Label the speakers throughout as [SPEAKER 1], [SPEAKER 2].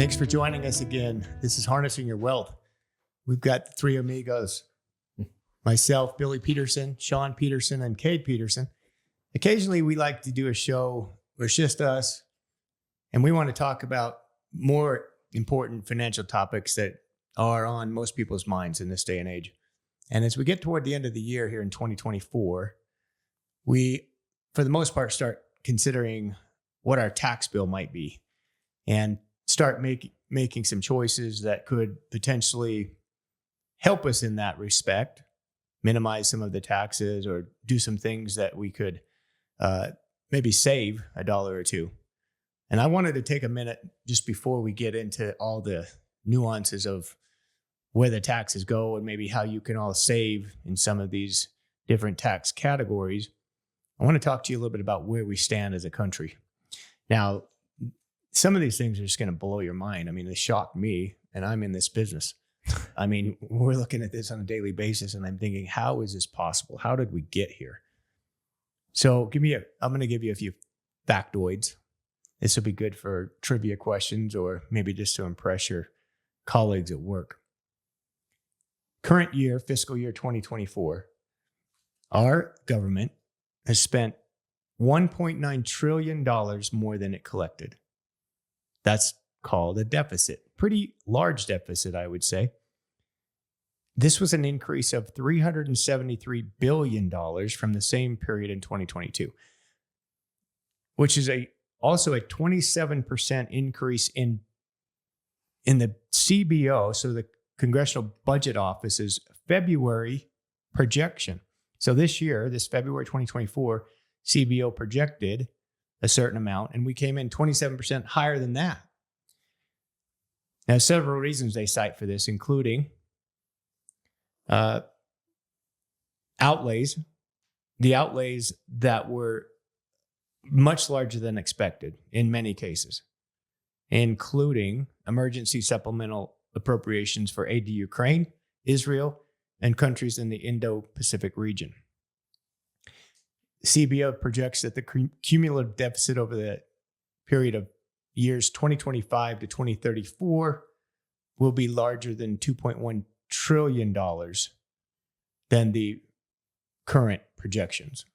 [SPEAKER 1] Thanks for joining us again. This is Harnessing Your Wealth. We've got the three amigos, myself, Billy Peterson, Shaun Peterson, and Cade Peterson. Occasionally, we like to do a show where it's just us, and we want to talk about more important financial topics that are on most people's minds in this day and age. And as we get toward the end of the year here in 2024, we, for the most part, start considering what our tax bill might be and start making some choices that could potentially help us in that respect, minimize some of the taxes or do some things that we could maybe save $1 or $2. And I wanted to take a minute just before we get into all the nuances of where the taxes go and maybe how you can all save in some of these different tax categories. I want to talk to you a little bit about where we stand as a country. Now, some of these things are just going to blow your mind. I mean, they shock me, and I'm in this business. I mean, we're looking at this on a daily basis, and I'm thinking, how is this possible? How did we get here? So I'm going to give you a few factoids. This will be good for trivia questions or maybe just to impress your colleagues at work. Current year, fiscal year 2024, our government has spent $1.9 trillion more than it collected. That's called a deficit. Pretty large deficit, I would say. This was an increase of $373 billion from the same period in 2022, which is also a 27% increase in the CBO, so the Congressional Budget Office's February projection. So this year, this February 2024, CBO projected a certain amount, and we came in 27% higher than that. Now, several reasons they cite for this, including outlays, the outlays that were much larger than expected in many cases, including emergency supplemental appropriations for aid to Ukraine, Israel, and countries in the Indo-Pacific region. CBO projects that the cumulative deficit over the period of years 2025 to 2034 will be larger than $2.1 trillion than the current projections.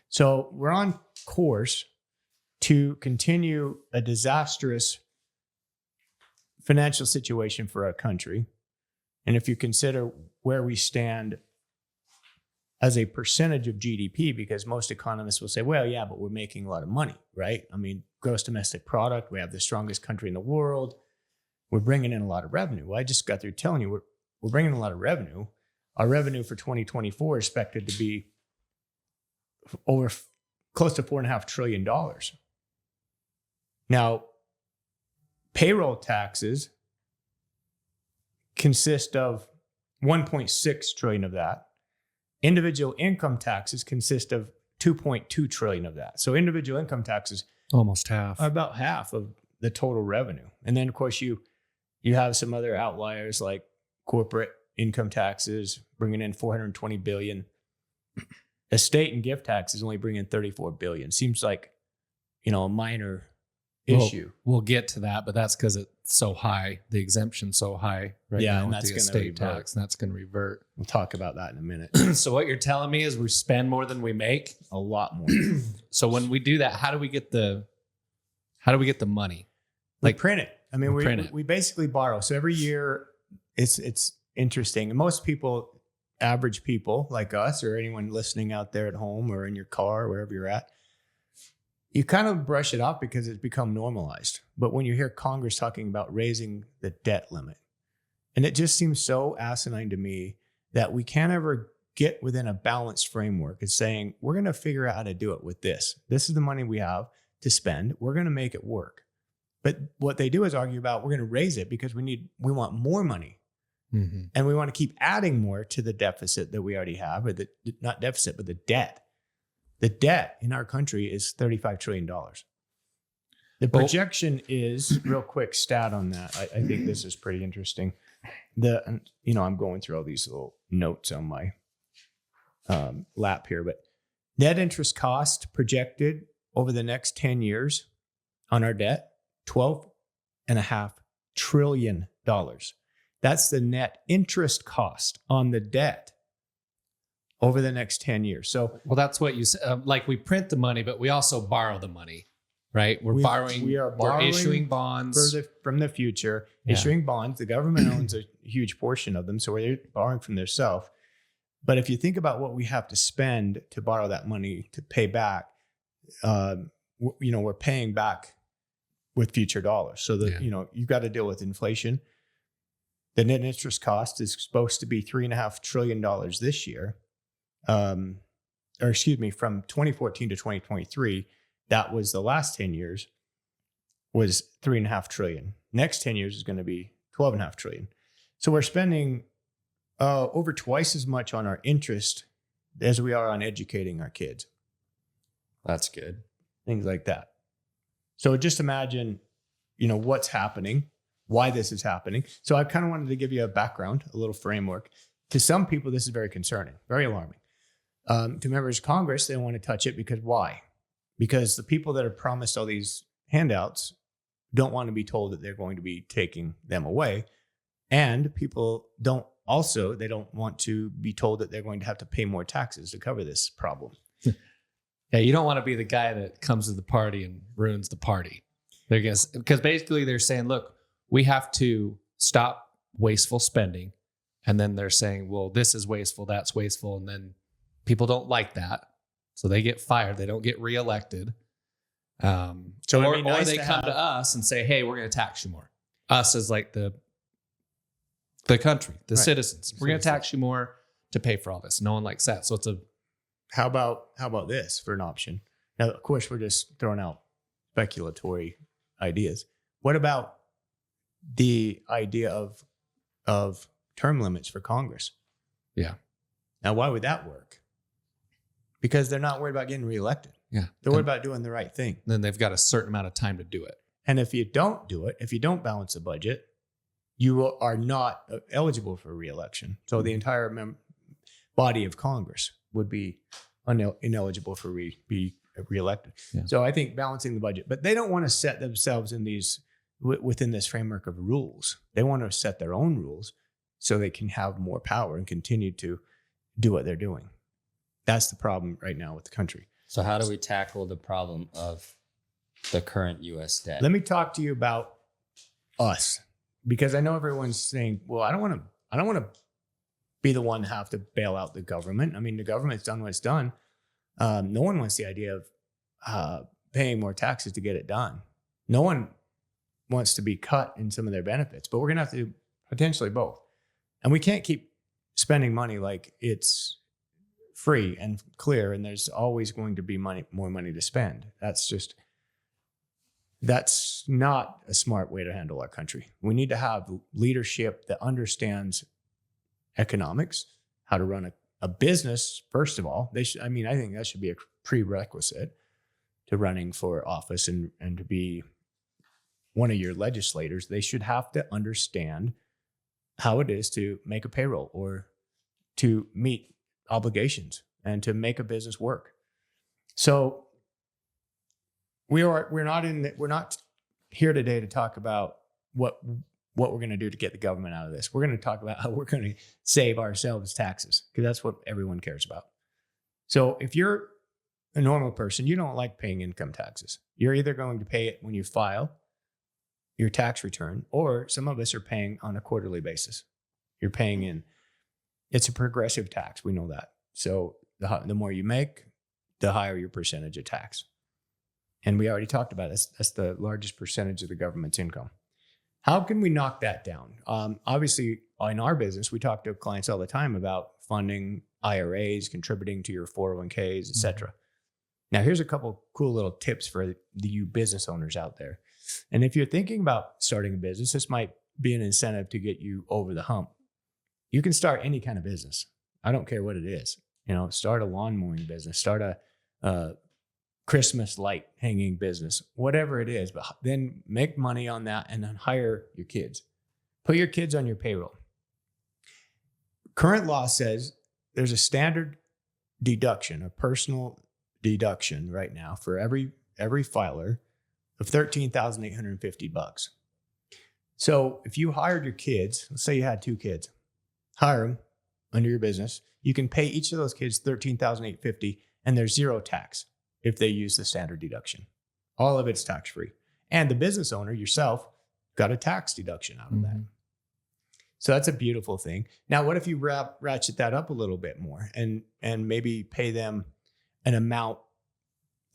[SPEAKER 1] So we're on course to continue a disastrous financial situation for our country. And if you consider where we stand as a percentage of GDP, because most economists will say, well, yeah, but we're making a lot of money, right? I mean, gross domestic product, we have the strongest country in the world. We're bringing in a lot of revenue. Well, I just got through telling you, we're bringing in a lot of revenue. Our revenue for 2024 is expected to be over close to $4.5 trillion. Now, payroll taxes consist of 1.6 trillion of that. Individual income taxes consist of 2.2 trillion of that. So individual income taxes
[SPEAKER 2] almost half,
[SPEAKER 1] are about half of the total revenue. And then of course you have some other outliers like corporate income taxes bringing in 420 billion. Estate and gift taxes only bring in 34 billion. Seems like, a minor issue.
[SPEAKER 2] We'll get to that, but that's because it's so high. The exemption's so high right now
[SPEAKER 1] and
[SPEAKER 2] with
[SPEAKER 1] that's
[SPEAKER 2] the
[SPEAKER 1] going to
[SPEAKER 2] estate tax, and that's going to revert.
[SPEAKER 1] We'll talk about that in a minute.
[SPEAKER 2] So what you're telling me is we spend more than we make?
[SPEAKER 1] A lot more.
[SPEAKER 2] So when we do that, how do we get the money?
[SPEAKER 1] We print it. I mean,
[SPEAKER 2] we
[SPEAKER 1] basically borrow. So every year it's interesting. And most people, average people like us or anyone listening out there at home or in your car, wherever you're at, you kind of brush it off because it's become normalized. But when you hear Congress talking about raising the debt limit, and it just seems so asinine to me that we can't ever get within a balanced framework. It's saying, we're going to figure out how to do it with this. This is the money we have to spend. We're going to make it work. But what they do is argue about, we're going to raise it because we want more money.
[SPEAKER 2] Mm-hmm.
[SPEAKER 1] And we want to keep adding more to the deficit that we already have, or not deficit, but the debt. The debt in our country is $35 trillion. The projection is, real quick stat on that. I think this is pretty interesting. I'm going through all these little notes on my lap here, but net interest cost projected over the next 10 years on our debt, $12.5 trillion. That's the net interest cost on the debt over the next 10 years. So,
[SPEAKER 2] well, that's what you said. Like we print the money, but we also borrow the money, right? We're
[SPEAKER 1] borrowing
[SPEAKER 2] issuing bonds
[SPEAKER 1] from the future,
[SPEAKER 2] Yeah.
[SPEAKER 1] issuing bonds. The government owns a huge portion of them, so we're borrowing from themselves. But if you think about what we have to spend to borrow that money to pay back, we're paying back with future dollars. So that, you've got to deal with inflation. The net interest cost is supposed to be $3.5 trillion this year. From 2014 to 2023, that was the last 10 years was $3.5 trillion. Next 10 years is going to be $12.5 trillion. So we're spending over twice as much on our interest as we are on educating our kids.
[SPEAKER 3] That's good.
[SPEAKER 1] Things like that. So just imagine, what's happening, why this is happening. So I kind of wanted to give you a background, a little framework. To some people, this is very concerning, very alarming. To members of Congress, they don't want to touch it because why? Because the people that are promised all these handouts don't want to be told that they're going to be taking them away. And people don't want to be told that they're going to have to pay more taxes to cover this problem.
[SPEAKER 2] Yeah, you don't want to be the guy that comes to the party and ruins the party. Because basically they're saying, look, we have to stop wasteful spending. And then they're saying, well, this is wasteful, that's wasteful. And then people don't like that. So they get fired. They don't get reelected. Or they come to us and say, hey, we're going to tax you more. Us as like the country, the citizens. We're going to tax you more to pay for all this. No one likes that. So it's
[SPEAKER 1] How about this for an option? Now, of course, we're just throwing out speculatory ideas. What about the idea of term limits for Congress?
[SPEAKER 2] Yeah.
[SPEAKER 1] Now, why would that work? Because they're not worried about getting reelected.
[SPEAKER 2] Yeah.
[SPEAKER 1] They're worried about doing the right thing.
[SPEAKER 2] Then they've got a certain amount of time to do it.
[SPEAKER 1] And if you don't do it, if you don't balance the budget, you are not eligible for reelection. So the entire body of Congress would be ineligible for be reelected.
[SPEAKER 2] Yeah.
[SPEAKER 1] So I think balancing the budget, but they don't want to set themselves in these within this framework of rules. They want to set their own rules so they can have more power and continue to do what they're doing. That's the problem right now with the country.
[SPEAKER 3] So how do we tackle the problem of the current U.S. debt?
[SPEAKER 1] Let me talk to you about us, because I know everyone's saying, well, I don't want to be the one to have to bail out the government. I mean, the government's done what it's done. No one wants the idea of paying more taxes to get it done. No one wants to be cut in some of their benefits, but we're going to have to do potentially both. And we can't keep spending money like it's free and clear, and there's always going to be more money to spend. That's not a smart way to handle our country. We need to have leadership that understands economics, how to run a business. First of all, I think that should be a prerequisite to running for office and to be one of your legislators. They should have to understand how it is to make a payroll or to meet obligations and to make a business work. So we're not here today to talk about what we're going to do to get the government out of this. We're going to talk about how we're going to save ourselves taxes, because that's what everyone cares about. So if you're a normal person, you don't like paying income taxes. You're either going to pay it when you file your tax return, or some of us are paying on a quarterly basis. You're paying in. It's a progressive tax. We know that. So the more you make, the higher your percentage of tax. And we already talked about this. That's the largest percentage of the government's income. How can we knock that down? Obviously, in our business, we talk to clients all the time about funding IRAs, contributing to your 401ks, et cetera. Now, here's a couple cool little tips for you business owners out there. And if you're thinking about starting a business, this might be an incentive to get you over the hump. You can start any kind of business. I don't care what it is. Start a lawn mowing business, start a Christmas light hanging business, whatever it is, but then make money on that and then hire your kids. Put your kids on your payroll. Current law says there's a standard deduction, a personal deduction right now for every filer of $13,850. So if you hired your kids, let's say you had 2 kids, hire them under your business. You can pay each of those kids $13,850, and there's 0 tax if they use the standard deduction. All of it's tax free, and the business owner yourself got a tax deduction out of that. So that's a beautiful thing. Now, what if you ratchet that up a little bit more and maybe pay them an amount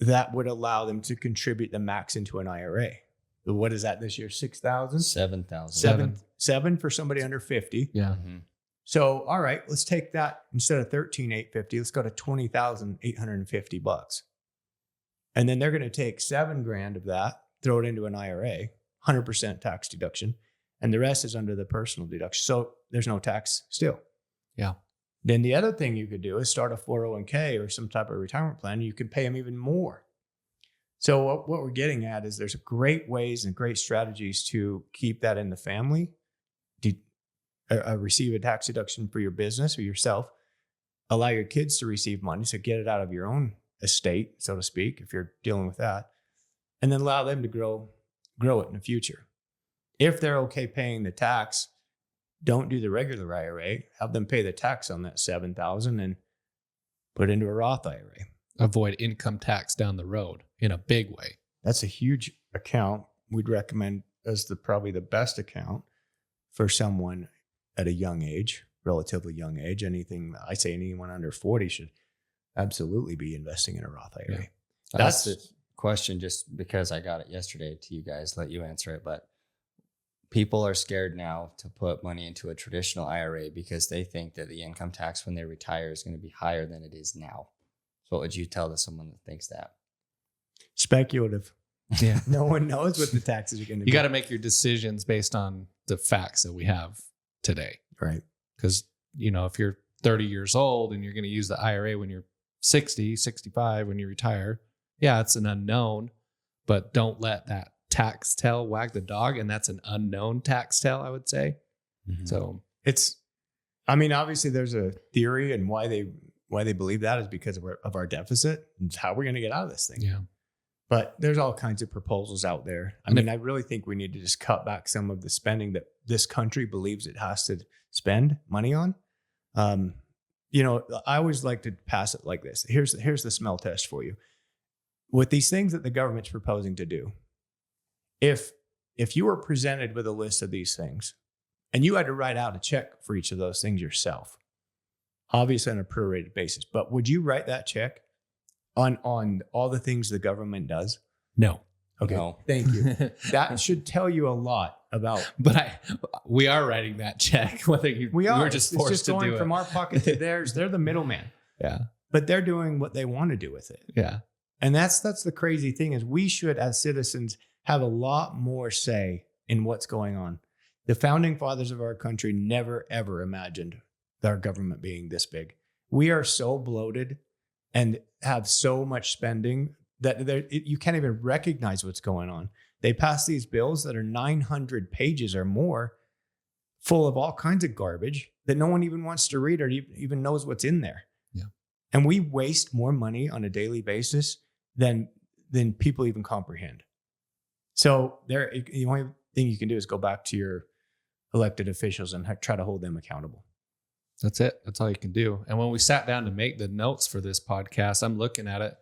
[SPEAKER 1] that would allow them to contribute the max into an IRA? What is that this year? 6,000?
[SPEAKER 3] 7,000.
[SPEAKER 1] Seven for somebody under 50.
[SPEAKER 2] Yeah.
[SPEAKER 3] Mhm.
[SPEAKER 1] So, all right, let's take that instead of $13,850. Let's go to $20,850. And then they're going to take $7,000 of that, throw it into an IRA, 100% tax deduction, and the rest is under the personal deduction. So there's no tax still.
[SPEAKER 2] Yeah.
[SPEAKER 1] Then the other thing you could do is start a 401k or some type of retirement plan. You can pay them even more. So what we're getting at is there's great ways and great strategies to keep that in the family, receive a tax deduction for your business or yourself, allow your kids to receive money, so get it out of your own estate, so to speak, if you're dealing with that, and then allow them to grow it in the future. If they're okay paying the tax, don't do the regular IRA. Have them pay the tax on that $7,000 and put it into a Roth IRA.
[SPEAKER 2] Avoid income tax down the road in a big way.
[SPEAKER 1] That's a huge account. We'd recommend as probably the best account for someone at a young age, relatively young age. Anyone under 40 should absolutely be investing in a Roth IRA.
[SPEAKER 2] Yeah.
[SPEAKER 3] That's the question, just because I got it yesterday to you guys, let you answer it. But people are scared now to put money into a traditional IRA because they think that the income tax when they retire is going to be higher than it is now. So what would you tell to someone that thinks that?
[SPEAKER 1] Speculative.
[SPEAKER 2] Yeah.
[SPEAKER 1] No one knows what the taxes are going to be.
[SPEAKER 2] You got to make your decisions based on the facts that we have today.
[SPEAKER 1] Right.
[SPEAKER 2] Because, if you're 30 years old and you're going to use the IRA when you're 60, 65, when you retire, yeah, it's an unknown, but don't let that tax tail wag the dog. And that's an unknown tax tail, I would say.
[SPEAKER 3] Mm-hmm.
[SPEAKER 2] So
[SPEAKER 1] obviously there's a theory, and why they believe that is because of our deficit and how we're going to get out of this thing.
[SPEAKER 2] yeah.
[SPEAKER 1] But there's all kinds of proposals out there. I really think we need to just cut back some of the spending that this country believes it has to spend money on. I always like to pass it like this. Here's the smell test for you. With these things that the government's proposing to do, if you were presented with a list of these things and you had to write out a check for each of those things yourself, obviously on a prorated basis, but would you write that check on all the things the government does?
[SPEAKER 2] No.
[SPEAKER 1] Okay.
[SPEAKER 3] No.
[SPEAKER 1] Thank you. That should tell you a lot about.
[SPEAKER 2] But we are writing that check, whether we're just forced
[SPEAKER 1] it's just
[SPEAKER 2] to
[SPEAKER 1] going
[SPEAKER 2] do
[SPEAKER 1] from
[SPEAKER 2] it.
[SPEAKER 1] our pocket to theirs. They're the middleman,
[SPEAKER 2] Yeah.
[SPEAKER 1] but they're doing what they want to do with it.
[SPEAKER 2] Yeah.
[SPEAKER 1] And that's the crazy thing, is we should, as citizens, have a lot more say in what's going on. The founding fathers of our country never, ever imagined our government being this big. We are so bloated and have so much spending that you can't even recognize what's going on. They pass these bills that are 900 pages or more, full of all kinds of garbage that no one even wants to read or even knows what's in there.
[SPEAKER 2] Yeah.
[SPEAKER 1] And we waste more money on a daily basis than people even comprehend. So the only thing you can do is go back to your elected officials and try to hold them accountable.
[SPEAKER 2] That's it. That's all you can do. And when we sat down to make the notes for this podcast, I'm looking at it,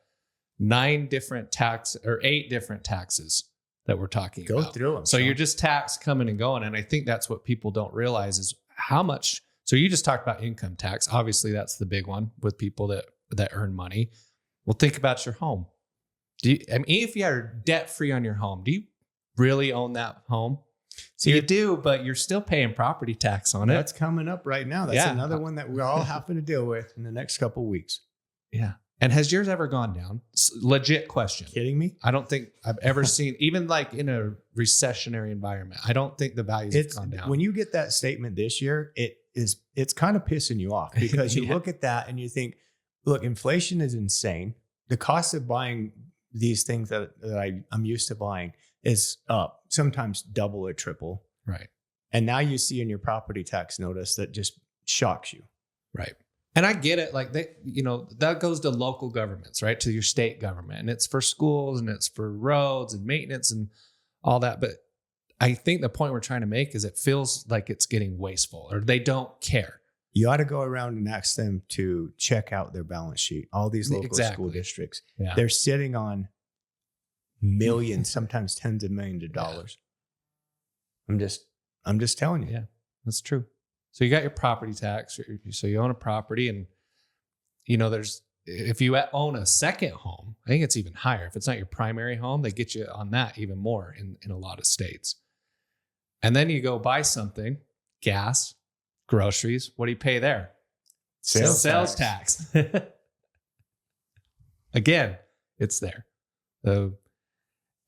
[SPEAKER 2] 8 different taxes that we're talking
[SPEAKER 1] Go
[SPEAKER 2] about.
[SPEAKER 1] through them.
[SPEAKER 2] So
[SPEAKER 1] Shaun.
[SPEAKER 2] you're just tax coming and going. And I think that's what people don't realize is how much. So you just talked about income tax. Obviously, that's the big one with people that earn money. Well, think about your home. If you are debt free on your home, do you really own that home? So you do, but you're still paying property tax on it.
[SPEAKER 1] That's coming up right now. That's another one that we're all having to deal with in the next couple of weeks.
[SPEAKER 2] Yeah. And has yours ever gone down? Legit question.
[SPEAKER 1] Kidding me?
[SPEAKER 2] I don't think I've ever seen, even like in a recessionary environment, I don't think the values have gone down.
[SPEAKER 1] When you get that statement this year, it's kind of pissing you off because you look at that and you think, look, inflation is insane. The cost of buying these things that I'm used to buying is up, sometimes double or triple.
[SPEAKER 2] Right.
[SPEAKER 1] And now you see in your property tax notice that just shocks you.
[SPEAKER 2] Right. And I get it. Like that goes to local governments, right? To your state government. And it's for schools and it's for roads and maintenance and all that. But I think the point we're trying to make is it feels like it's getting wasteful or they don't care.
[SPEAKER 1] You ought to go around and ask them to check out their balance sheet. All these local school districts, they're sitting on millions, sometimes tens of millions of dollars. I'm just telling you.
[SPEAKER 2] Yeah, that's true. So you got your property tax. So you own a property, and if you own a second home, I think it's even higher. If it's not your primary home, they get you on that even more in a lot of states. And then you go buy something, gas, groceries. What do you pay there? Sales tax. Again, it's there.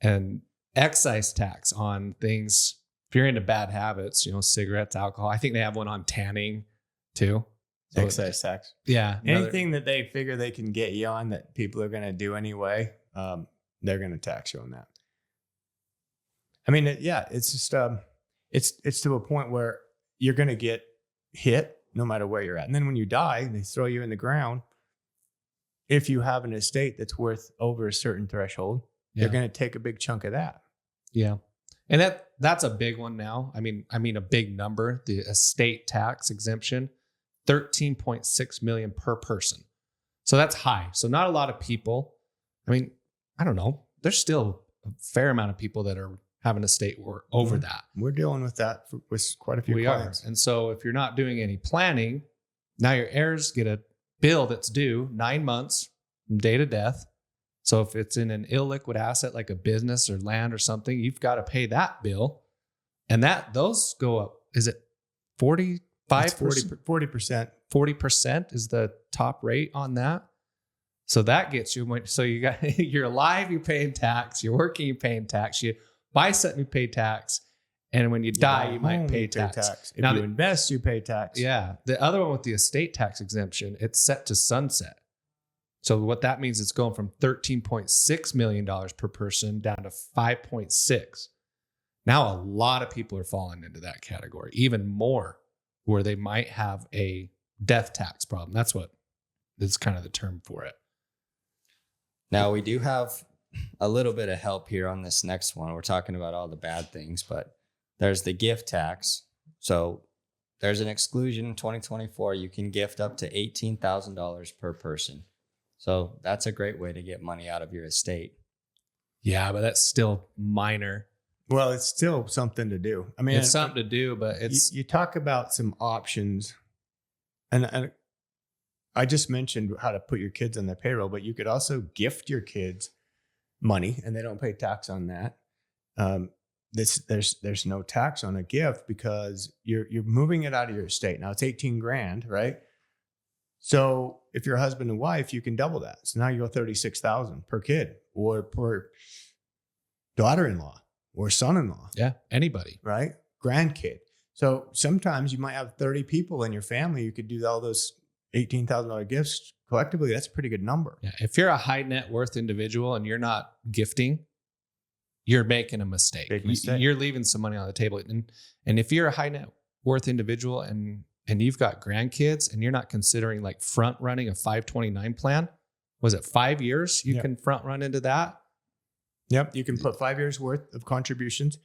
[SPEAKER 2] And excise tax on things. If you're into bad habits, cigarettes, alcohol. I think they have one on tanning too. So
[SPEAKER 1] excise tax.
[SPEAKER 2] Yeah.
[SPEAKER 1] Anything that they figure they can get you on that people are going to do anyway, they're going to tax you on that. I mean, it's just it's to a point where you're going to get hit no matter where you're at. And then when you die, they throw you in the ground. If you have an estate that's worth over a certain threshold, they're going to take a big chunk of that.
[SPEAKER 2] Yeah. And that's a big one now. I mean a big number, the estate tax exemption, 13.6 million per person. So that's high. So not a lot of people. I mean, I don't know. There's still a fair amount of people that are having a estate over that.
[SPEAKER 1] We're dealing with that with quite a few clients.
[SPEAKER 2] And so if you're not doing any planning, now your heirs get a bill that's due 9 months from day to death. So if it's in an illiquid asset like a business or land or something, you've got to pay that bill. And those go up. Is it 45%?
[SPEAKER 1] 40%.
[SPEAKER 2] 40% is the top rate on that. So that gets you. So you're alive, you're paying tax. You're working, you're paying tax. You buy something, you pay tax. And when you die, you might pay tax.
[SPEAKER 1] If you invest, you pay tax.
[SPEAKER 2] Yeah. The other one with the estate tax exemption, it's set to sunset. So what that means, it's going from $13.6 million per person down to 5.6. Now a lot of people are falling into that category, even more, where they might have a death tax problem. That's kind of the term for it.
[SPEAKER 3] Now we do have a little bit of help here on this next one. We're talking about all the bad things, but there's the gift tax. So there's an exclusion in 2024. You can gift up to $18,000 per person. So that's a great way to get money out of your estate.
[SPEAKER 2] Yeah, but that's still minor.
[SPEAKER 1] Well, it's still something to do. I mean,
[SPEAKER 2] it's something to do, but it's...
[SPEAKER 1] You talk about some options, and I just mentioned how to put your kids on their payroll, but you could also gift your kids money, and they don't pay tax on that. There's no tax on a gift because you're moving it out of your estate. Now it's $18,000, right? So if you're a husband and wife, you can double that. So now you go $36,000 per kid or per daughter-in-law or son-in-law.
[SPEAKER 2] Yeah, anybody.
[SPEAKER 1] Right? Grandkid. So sometimes you might have 30 people in your family. You could do all those $18,000 gifts collectively. That's a pretty good number.
[SPEAKER 2] Yeah. If you're a high net worth individual and you're not gifting, you're making a mistake.
[SPEAKER 1] Big mistake.
[SPEAKER 2] You're leaving some money on the table. And if you're a high net worth individual and you've got grandkids and you're not considering like front running a 529 plan, was it 5 years you can front run into that?
[SPEAKER 1] Yep. You can put 5 years worth of contributions.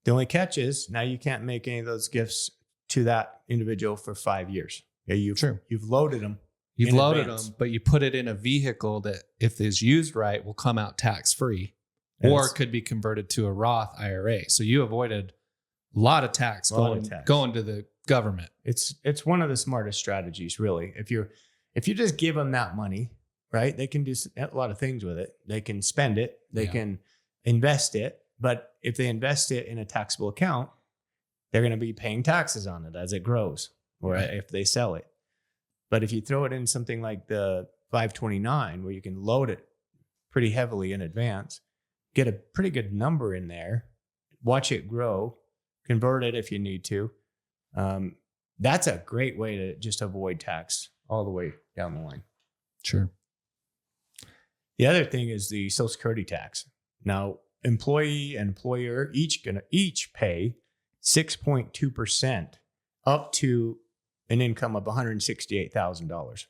[SPEAKER 1] The only catch is now you can't make any of those gifts to that individual for 5 years. Yeah, you've loaded them.
[SPEAKER 2] You've loaded them, but you put it in a vehicle that if it's used right will come out tax free or could be converted to a Roth IRA. So you avoided a lot of tax going to the government.
[SPEAKER 1] It's one of the smartest strategies, really. If you just give them that money, right? They can do a lot of things with it. They can spend it. They can invest it. But if they invest it in a taxable account, they're going to be paying taxes on it as it grows or if they sell it. But if you throw it in something like the 529, where you can load it pretty heavily in advance, get a pretty good number in there, watch it grow, convert it if you need to. That's a great way to just avoid tax all the way down the line.
[SPEAKER 2] Sure.
[SPEAKER 1] The other thing is the Social Security tax. Now, employee and employer each pay 6.2% up to an income of $168,000.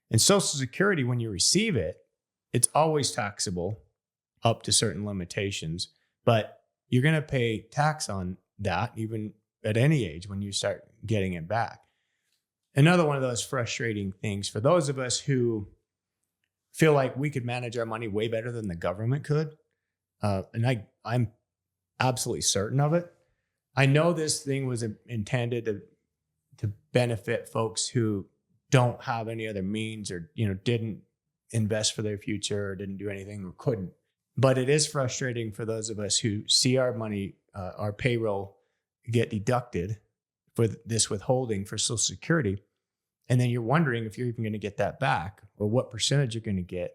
[SPEAKER 1] And Social Security, when you receive it, it's always taxable up to certain limitations. But you're going to pay tax on that even at any age when you start getting it back. Another one of those frustrating things for those of us who feel like we could manage our money way better than the government could. And I'm absolutely certain of it. I know this thing was intended to benefit folks who don't have any other means or, didn't invest for their future or didn't do anything or couldn't. But it is frustrating for those of us who see our money, our payroll get deducted for this withholding for Social Security. And then you're wondering if you're even going to get that back or what percentage you're going to get.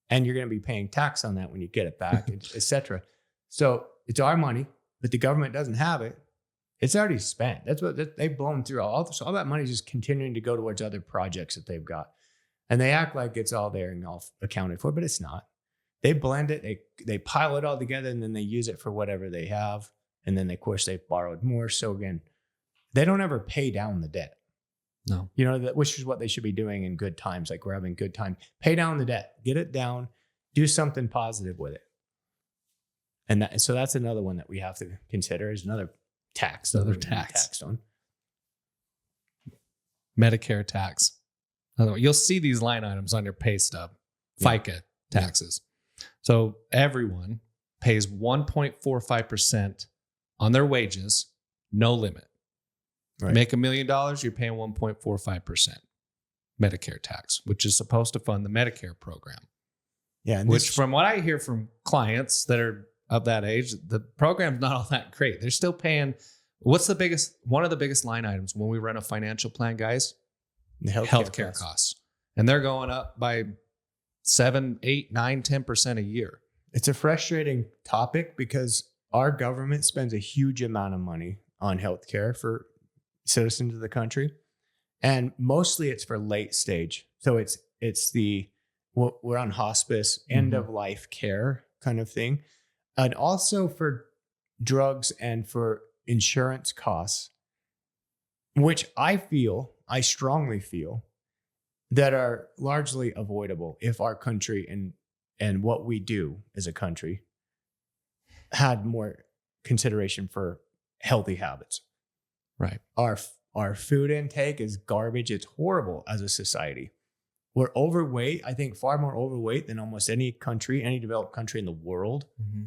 [SPEAKER 1] And you're going to be paying tax on that when you get it back, et cetera. So it's our money, but the government doesn't have it. It's already spent. That's what they've blown through. All that money is just continuing to go towards other projects that they've got. And they act like it's all there and all accounted for, but it's not. They blend it, they pile it all together, and then they use it for whatever they have. And then, of course, they've borrowed more. So again, they don't ever pay down the debt.
[SPEAKER 2] No.
[SPEAKER 1] Which is what they should be doing in good times. Like we're having good time. Pay down the debt, get it down, do something positive with it. And so that's another one that we have to consider is another tax.
[SPEAKER 2] Another tax.
[SPEAKER 1] Taxed on.
[SPEAKER 2] Medicare tax. You'll see these line items on your pay stub. FICA taxes. So everyone pays 1.45% on their wages, no limit. Right. Make $1 million, you're paying 1.45% Medicare tax, which is supposed to fund the Medicare program. Yeah. And which from what I hear from clients that are of that age, the program's not all that great. They're still paying. One of the biggest line items when we run a financial plan, guys, the healthcare costs. And they're going up by 7, 8, 9, 10% a year. It's a frustrating topic because our government spends a huge amount of money on healthcare for citizens of the country. And mostly it's for late stage. So we're on hospice, end of life care kind of thing. And also for drugs and for insurance costs, which I strongly feel that are largely avoidable if our country and what we do as a country had more consideration for healthy habits. Right. Our food intake is garbage. It's horrible as a society. We're overweight. I think far more overweight than almost any developed country in the world. Mm-hmm.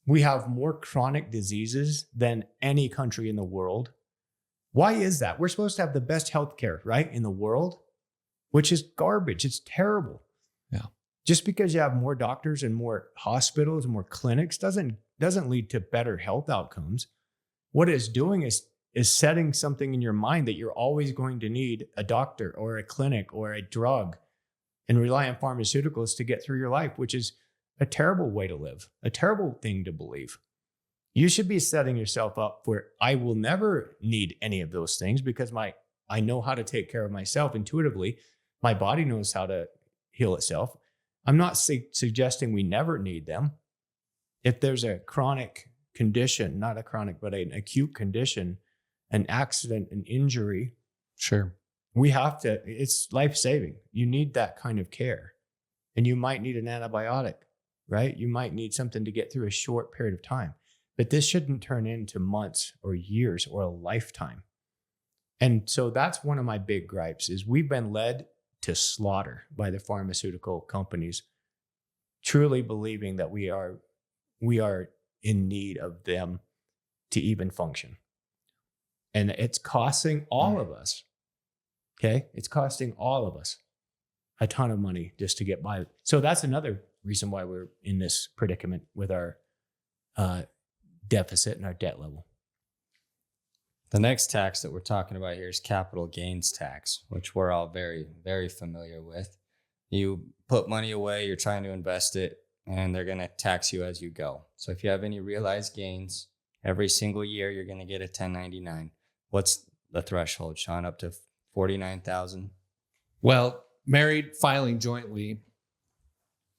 [SPEAKER 2] We have more chronic diseases than any country in the world. Why is that? We're supposed to have the best healthcare, right, in the world, which is garbage. It's terrible. Yeah. Just because you have more doctors and more hospitals and more clinics doesn't lead to better health outcomes. What it's doing is setting something in your mind that you're always going to need a doctor or a clinic or a drug and rely on pharmaceuticals to get through your life, which is a terrible way to live, a terrible thing to believe. You should be setting yourself up for, I will never need any of those things because I know how to take care of myself intuitively. My body knows how to heal itself. I'm not suggesting we never need them. If there's a chronic condition, not a chronic, but an acute condition, an accident, an injury, sure, it's life-saving. You need that kind of care. And you might need an antibiotic, right? You might need something to get through a short period of time. But this shouldn't turn into months or years or a lifetime. And so that's one of my big gripes is we've been led to slaughter by the pharmaceutical companies, truly believing that we are in need of them to even function. And it's costing all of us, okay? It's costing all of us a ton of money just to get by. So that's another reason why we're in this predicament with our deficit and our debt level.
[SPEAKER 3] The next tax that we're talking about here is capital gains tax, which we're all very, very familiar with. You put money away, you're trying to invest it, and they're going to tax you as you go. So if you have any realized gains, every single year you're going to get a 1099. What's the threshold, Shaun? Up to $49,000?
[SPEAKER 2] Well, married filing jointly,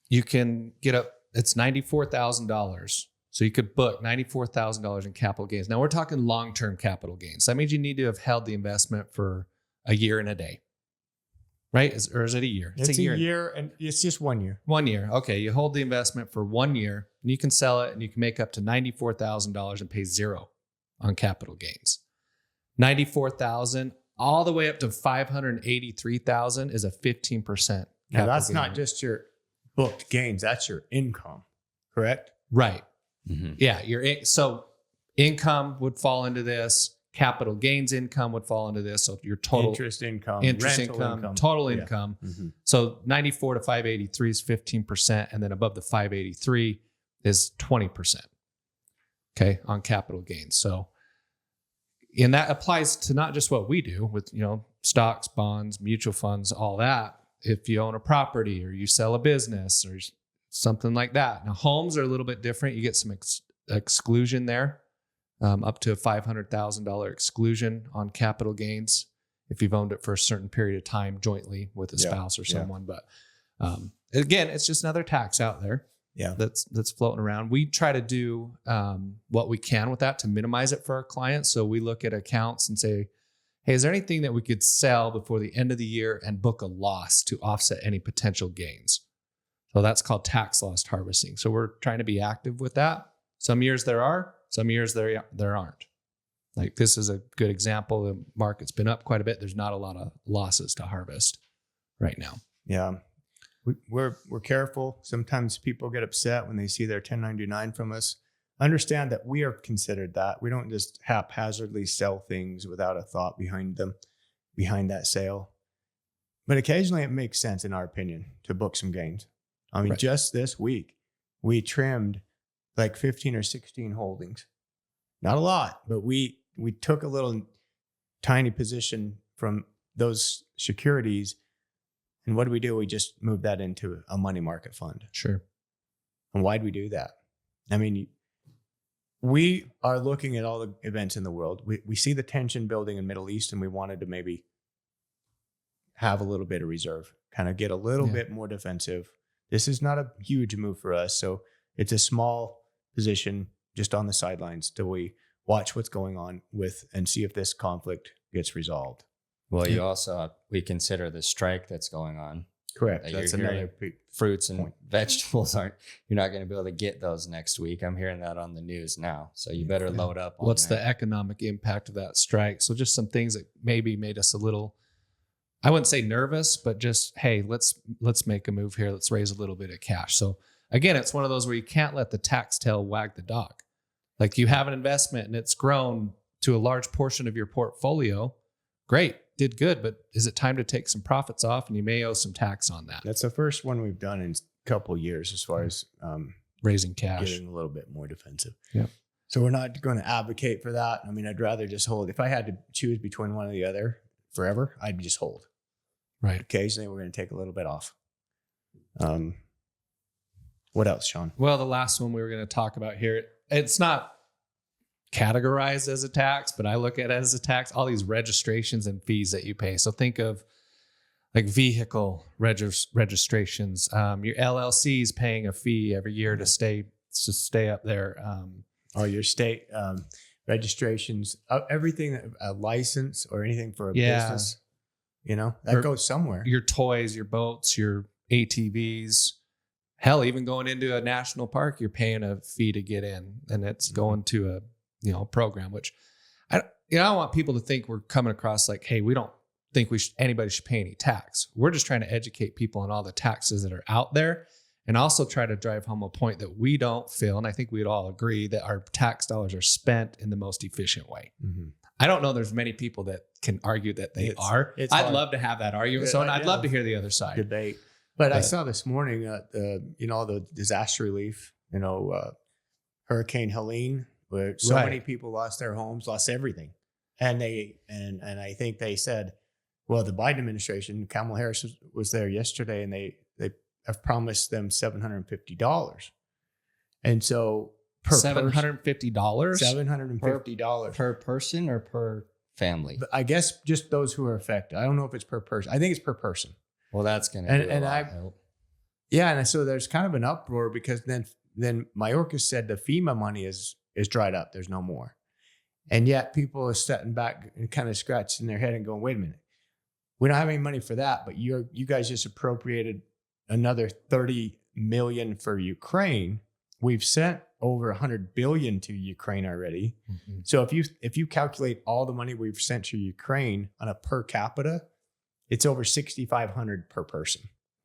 [SPEAKER 2] you can get it's $94,000. So you could book $94,000 in capital gains. Now we're talking long-term capital gains. That means you need to have held the investment for a year and a day. right? Or is it a year?
[SPEAKER 1] It's a year, and it's just 1 year.
[SPEAKER 2] 1 year. Okay. You hold the investment for 1 year and you can sell it and you can make up to $94,000 and pay zero on capital gains. 94,000 all the way up to 583,000 is a 15%.
[SPEAKER 1] Now that's not just your booked gains, that's your income, correct?
[SPEAKER 2] Right.
[SPEAKER 3] Mm-hmm.
[SPEAKER 2] Yeah. So income would fall into this. Capital gains income would fall into this. So your total
[SPEAKER 1] interest income,
[SPEAKER 2] interest
[SPEAKER 1] rental
[SPEAKER 2] income, total
[SPEAKER 1] Yeah.
[SPEAKER 2] income.
[SPEAKER 1] Mm-hmm.
[SPEAKER 2] So 94 to 583 is 15%. And then above the 583 is 20%. Okay. On capital gains. So, and that applies to not just what we do with, stocks, bonds, mutual funds, all that. If you own a property or you sell a business or something like that. Now, homes are a little bit different. You get some exclusion there, up to a $500,000 exclusion on capital gains if you've owned it for a certain period of time jointly with a spouse or someone. But again, it's just another tax out there.
[SPEAKER 1] Yeah,
[SPEAKER 2] that's floating around. We try to do what we can with that to minimize it for our clients. So we look at accounts and say, hey, is there anything that we could sell before the end of the year and book a loss to offset any potential gains? So that's called tax loss harvesting. So we're trying to be active with that. Some years there are, some years there aren't. Like this is a good example. The market's been up quite a bit. There's not a lot of losses to harvest right now.
[SPEAKER 1] Yeah. We're careful. Sometimes people get upset when they see their 1099 from us. Understand that we are considered that. We don't just haphazardly sell things without a thought behind them, behind that sale. But occasionally it makes sense, in our opinion, to book some gains. I mean, just this week, we trimmed like 15 or 16 holdings. Not a lot, but we took a little tiny position from those securities. And what do? We just moved that into a money market fund.
[SPEAKER 2] Sure.
[SPEAKER 1] And why'd we do that? I mean, we are looking at all the events in the world. We see the tension building in Middle East, and we wanted to maybe have a little bit of reserve, kind of get a little bit more defensive. This is not a huge move for us. So it's a small position just on the sidelines till we watch what's going on with and see if this conflict gets resolved.
[SPEAKER 3] Well, we consider the strike that's going on.
[SPEAKER 1] Correct. That's another
[SPEAKER 3] fruits and vegetables you're not going to be able to get those next week. I'm hearing that on the news now. So you better load up.
[SPEAKER 2] What's the economic impact of that strike? So just some things that maybe made us a little, I wouldn't say nervous, but just, hey, let's make a move here. Let's raise a little bit of cash. So again, it's one of those where you can't let the tax tail wag the dog. Like you have an investment and it's grown to a large portion of your portfolio. Great. Did good, but is it time to take some profits off? And you may owe some tax on that.
[SPEAKER 1] That's the first one we've done in a couple of years as far as
[SPEAKER 2] raising cash,
[SPEAKER 1] getting a little bit more defensive.
[SPEAKER 2] Yeah.
[SPEAKER 1] So we're not going to advocate for that. I mean, I'd rather just hold. If I had to choose between one or the other forever, I'd just hold.
[SPEAKER 2] Right.
[SPEAKER 1] Occasionally, we're going to take a little bit off. What else, Shaun?
[SPEAKER 2] Well, the last one we were going to talk about here, it's not categorized as a tax, but I look at it as a tax, all these registrations and fees that you pay. So think of like vehicle registrations. Your LLC is paying a fee every year to stay up there.
[SPEAKER 1] Or your state registrations, everything, a license or anything for a business, that goes somewhere.
[SPEAKER 2] Your toys, your boats, your ATVs, hell, even going into a national park, you're paying a fee to get in, and it's going to a program, which I don't want people to think we're coming across like, hey, we don't think anybody should pay any tax. We're just trying to educate people on all the taxes that are out there, and also try to drive home a point that we don't feel, and I think we'd all agree, that our tax dollars are spent in the most efficient way. Mm-hmm. I don't know there's many people that can argue that they are. I'd love to have that argument. So I'd love to hear the other side.
[SPEAKER 1] Debate. But I saw this morning the disaster relief, Hurricane Helene, where so many people lost their homes, lost everything. And I think they said, well, the Biden administration, Kamala Harris was there yesterday, and they have promised them $750. And so
[SPEAKER 2] $750?
[SPEAKER 1] $750
[SPEAKER 3] per person or per family?
[SPEAKER 1] But I guess just those who are affected. I don't know if it's per person. I think it's per person.
[SPEAKER 3] Well, that's going to be a lot of help.
[SPEAKER 1] Yeah, and so there's kind of an uproar because then Mayorkas said the FEMA money is dried up. There's no more. And yet people are sitting back and kind of scratching their head and going, wait a minute. we don't have any money for that, but you guys just appropriated another 30 million for Ukraine. We've sent over 100 billion to Ukraine already.
[SPEAKER 2] Mm-hmm.
[SPEAKER 1] So if you calculate all the money we've sent to Ukraine on a per capita, it's over 6,500 per person.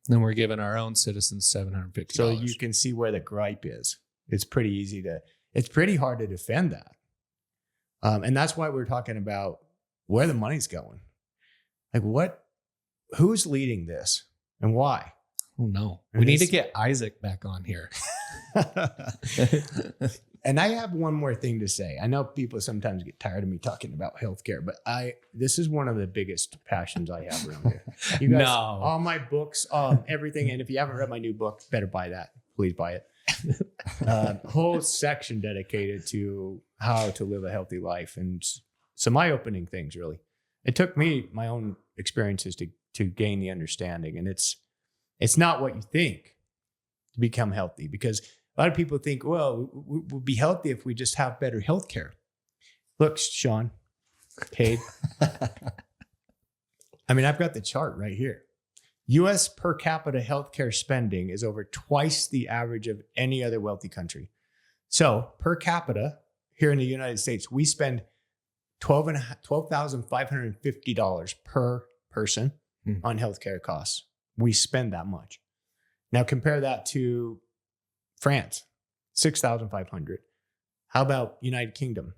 [SPEAKER 2] Then we're giving our own citizens $750.
[SPEAKER 1] So you can see where the gripe is. It's pretty hard to defend that. And that's why we're talking about where the money's going. Like who's leading this and why?
[SPEAKER 2] Oh no. We need to get Isaac back on here.
[SPEAKER 1] And I have one more thing to say. I know people sometimes get tired of me talking about healthcare, but this is one of the biggest passions I have around here. You guys, all my books, everything. And if you haven't read my new book, better buy that. Please buy it. Whole section dedicated to how to live a healthy life and some eye-opening things, really. It took me my own experiences to gain the understanding. And it's not what you think to become healthy, because a lot of people think, well, we'll be healthy if we just have better healthcare. Look, Shaun, Cade. I mean, I've got the chart right here. U.S. per capita healthcare spending is over twice the average of any other wealthy country. So per capita here in the United States, we spend $12,550 per person on healthcare costs. We spend that much. Now compare that to France, $6,500. How about United Kingdom?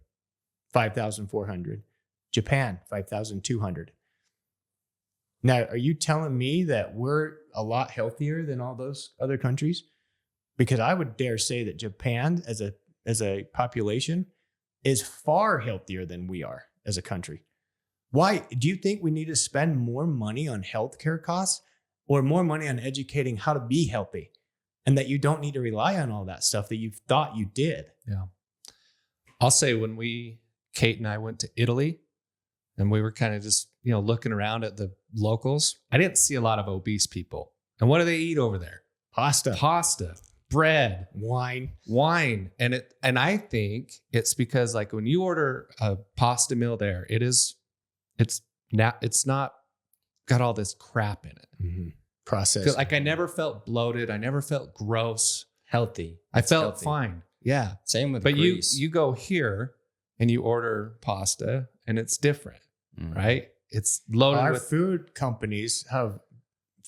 [SPEAKER 1] $5,400. Japan, $5,200. Now, are you telling me that we're a lot healthier than all those other countries? Because I would dare say that Japan as a population is far healthier than we are as a country. Why? Do you think we need to spend more money on healthcare costs or more money on educating how to be healthy? And that you don't need to rely on all that stuff that you thought you did.
[SPEAKER 2] Yeah. I'll say when Kate and I went to Italy and we were kind of just, looking around at the locals, I didn't see a lot of obese people. And what do they eat over there? Pasta, bread,
[SPEAKER 3] wine.
[SPEAKER 2] And I think it's because like when you order a pasta meal there, it's not got all this crap in it.
[SPEAKER 1] Mm-hmm. Processed.
[SPEAKER 2] Like I never felt bloated. I never felt gross.
[SPEAKER 3] Healthy.
[SPEAKER 2] I felt fine. Yeah.
[SPEAKER 3] Same with
[SPEAKER 2] but
[SPEAKER 3] grease.
[SPEAKER 2] you go here and you order pasta and it's different, right? It's loaded
[SPEAKER 1] Our
[SPEAKER 2] with
[SPEAKER 1] food companies have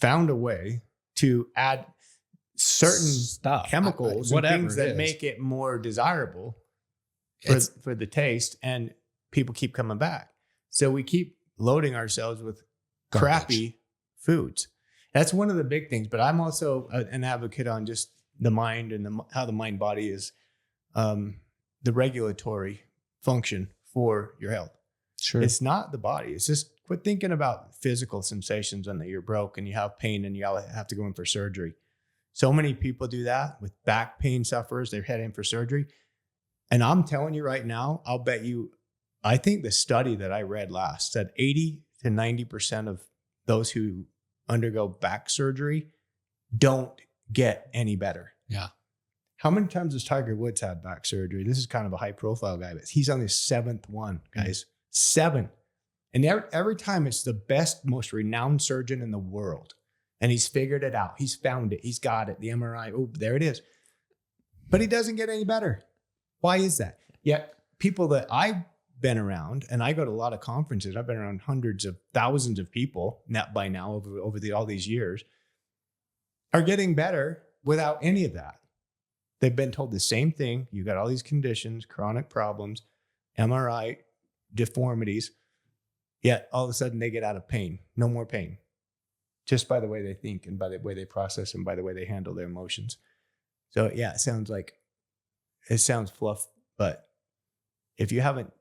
[SPEAKER 1] found a way to add certain
[SPEAKER 2] stuff,
[SPEAKER 1] chemicals and
[SPEAKER 2] whatever
[SPEAKER 1] things that make it more desirable for the taste, and people keep coming back. So we keep loading ourselves with crappy foods. That's one of the big things. But I'm also an advocate on just the mind and how the mind body is the regulatory function for your health.
[SPEAKER 2] Sure.
[SPEAKER 1] It's not the body. It's just quit thinking about physical sensations when you're broke and you have pain and you have to go in for surgery. So many people do that with back pain sufferers. They're heading for surgery. And I'm telling you right now, I'll bet you, I think the study that I read last said 80 to 90% of those who undergo back surgery don't get any better.
[SPEAKER 2] Yeah.
[SPEAKER 1] How many times has Tiger Woods had back surgery? This is kind of a high profile guy, but he's on his 7th one, guys. 7. And every time it's the best, most renowned surgeon in the world. And he's figured it out. He's found it. He's got it. The MRI. Oh, there it is. But he doesn't get any better. Why is that? Yet people that I've been around, and I go to a lot of conferences. I've been around hundreds of thousands of people by now over all these years, are getting better without any of that. They've been told the same thing. You got all these conditions, chronic problems, MRI, deformities. Yet all of a sudden they get out of pain. No more pain. Just by the way they think and by the way they process and by the way they handle their emotions. So yeah, it sounds fluff, but if you haven't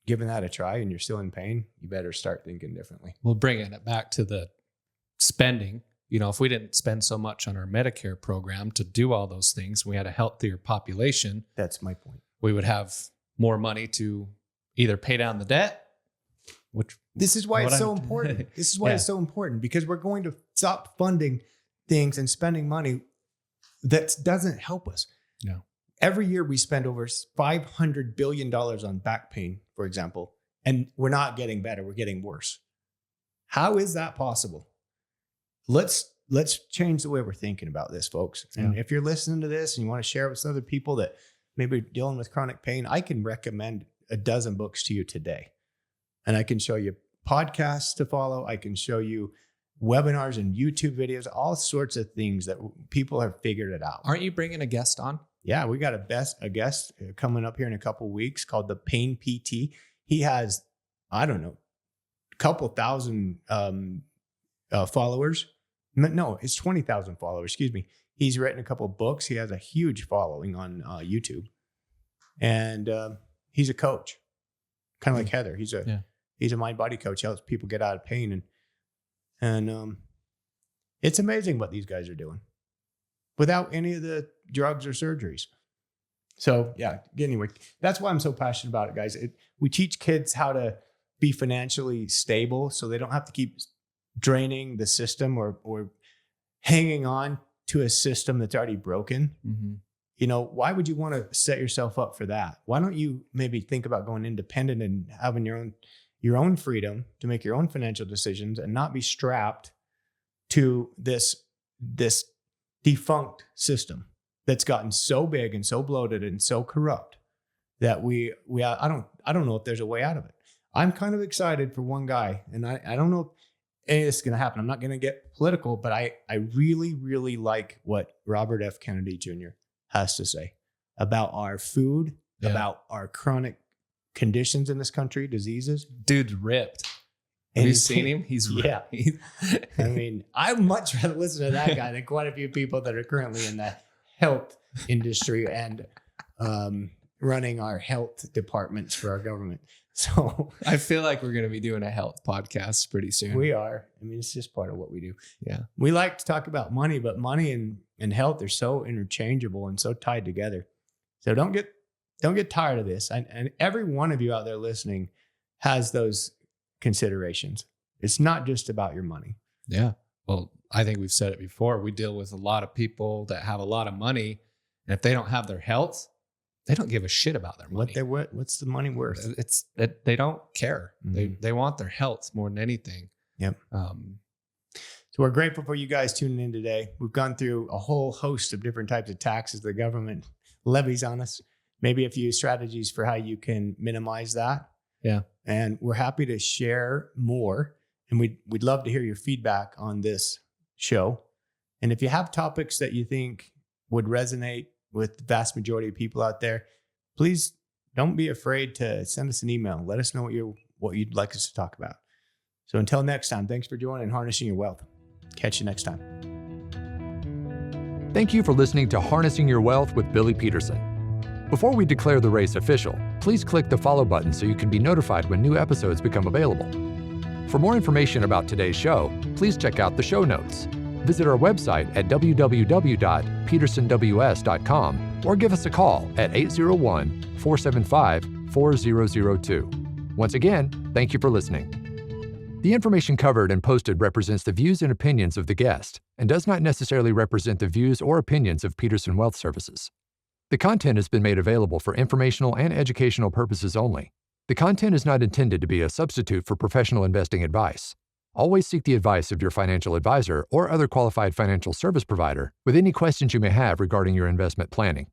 [SPEAKER 1] given that a try and you're still in pain, you better start thinking differently.
[SPEAKER 2] Well, bringing it back to the spending, if we didn't spend so much on our Medicare program to do all those things, we had a healthier population.
[SPEAKER 1] That's my point.
[SPEAKER 2] We would have more money to either pay down the debt,
[SPEAKER 1] This is why it's so important. This is why it's so important, because we're going to stop funding things and spending money that doesn't help us.
[SPEAKER 2] No.
[SPEAKER 1] Every year we spend over $500 billion on back pain, for example, and we're not getting better. We're getting worse. How is that possible? Let's change the way we're thinking about this, folks. And if you're listening to this and you want to share it with other people that maybe are dealing with chronic pain, I can recommend a dozen books to you today. And I can show you podcasts to follow. I can show you webinars and YouTube videos, all sorts of things that people have figured it out.
[SPEAKER 2] Aren't you bringing a guest on?
[SPEAKER 1] Yeah, we got a guest coming up here in a couple of weeks called the Pain PT. He has, I don't know, a couple thousand followers. No, it's 20,000 followers. Excuse me. He's written a couple of books. He has a huge following on YouTube, and he's a coach, kind of like Heather. He's a mind body coach. Helps people get out of pain, and it's amazing what these guys are doing without any of the drugs or surgeries. So yeah, anyway, that's why I'm so passionate about it, guys. We teach kids how to be financially stable so they don't have to keep draining the system or hanging on to a system that's already broken.
[SPEAKER 2] Mm-hmm.
[SPEAKER 1] You know, why would you want to set yourself up for that? Why don't you maybe think about going independent and having your own freedom to make your own financial decisions and not be strapped to this defunct system that's gotten so big and so bloated and so corrupt that I don't know if there's a way out of it. I'm kind of excited for one guy, and I don't know if any of this is going to happen. I'm not going to get political, but I really, really like what Robert F. Kennedy Jr. has to say about our food, about our chronic conditions in this country, diseases.
[SPEAKER 2] Dude's ripped. Have you seen him? He's ripped.
[SPEAKER 1] Yeah. I mean, I'd much rather listen to that guy than quite a few people that are currently in the health industry and running our health departments for our government. So
[SPEAKER 2] I feel like we're going to be doing a health podcast pretty soon.
[SPEAKER 1] We are. I mean, it's just part of what we do.
[SPEAKER 2] Yeah.
[SPEAKER 1] We like to talk about money, but money and health are so interchangeable and so tied together. So don't get tired of this. And every one of you out there listening has those considerations. It's not just about your money.
[SPEAKER 2] Yeah. Well, I think we've said it before. We deal with a lot of people that have a lot of money, and if they don't have their health, they don't give a shit about their money.
[SPEAKER 1] What's the money worth?
[SPEAKER 2] It's that they don't care.
[SPEAKER 1] Mm-hmm.
[SPEAKER 2] They want their health more than anything.
[SPEAKER 1] Yep. So we're grateful for you guys tuning in today. We've gone through a whole host of different types of taxes the government levies on us. Maybe a few strategies for how you can minimize that.
[SPEAKER 2] Yeah.
[SPEAKER 1] And we're happy to share more. And we'd love to hear your feedback on this show. And if you have topics that you think would resonate with the vast majority of people out there, please don't be afraid to send us an email. Let us know what you'd like us to talk about. So until next time, thanks for joining Harnessing Your Wealth. Catch you next time.
[SPEAKER 4] Thank you for listening to Harnessing Your Wealth with Billy Peterson. Before we declare the race official, please click the follow button so you can be notified when new episodes become available. For more information about today's show, please check out the show notes. Visit our website at www.petersonws.com or give us a call at 801-475-4002. Once again, thank you for listening. The information covered and posted represents the views and opinions of the guest and does not necessarily represent the views or opinions of Peterson Wealth Services. The content has been made available for informational and educational purposes only. The content is not intended to be a substitute for professional investing advice. Always seek the advice of your financial advisor or other qualified financial service provider with any questions you may have regarding your investment planning.